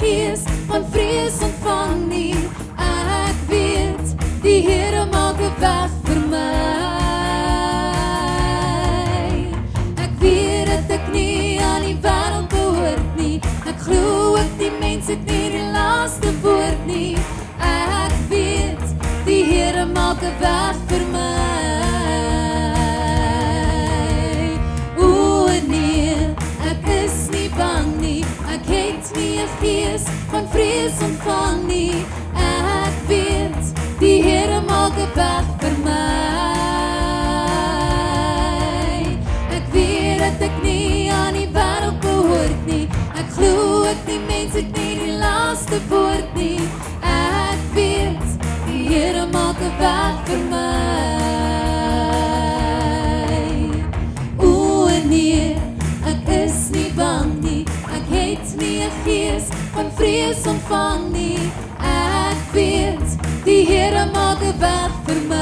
gees van vrees ontvang nie. Ek weet, die Here maak 'n weg vir my. Ek weet dat ek nie aan die wêreld behoort nie. Ek glo ook die mens het nie die laaste woord nie. Ek weet, die Here maak 'n weg vir my. O nee, ek is nie bang nie. Ek het nie 'n gees van vrees ontvang nie. Ek weet, die Here maak 'n weg vir my. Ek weet dat ek nie aan die wêreld behoort nie. Ek glo ek die mens het nie die laaste woord nie. Ek weet, die Here maak 'n weg vir my. O nee, ek is nie bang nie. Ek het nie 'n gees van vrees ontvang nie. Ek weet, die Here maak 'n weg vir my.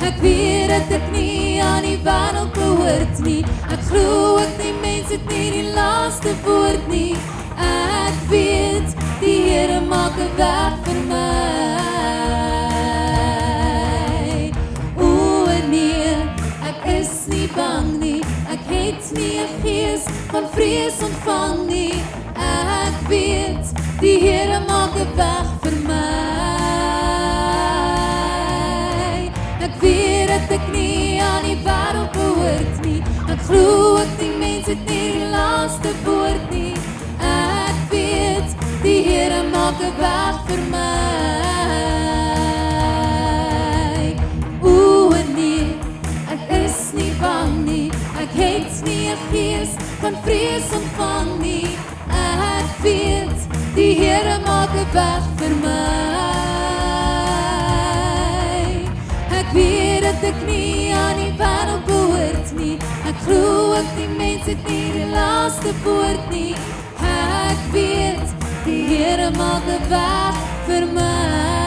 Ek weet dat ek nie aan die wêreld behoort nie. Ek glo ek die mens het nie die laaste woord nie. Ek weet, die Here maak 'n weg vir my. O nee, ek is nie bang nie. Ek het nie 'n gees van vrees ontvang nie. Ek weet, die Here maak 'n weg vir my. Ek weet dat ek nie aan die wêreld behoort nie. Ek glo ek die mens het nie die laaste woord nie. Ek weet, die Here maak 'n weg vir my. O nee, ek is nie bang nie. Ek het nie 'n gees van vrees ontvang nie. Ek weet, die Here maak 'n weg vir my. Ek weet dat ek nie aan die wêreld behoort nie. Ek glo ek die mens het nie die laaste woord nie. Ek weet, die Here maak 'n weg vir my.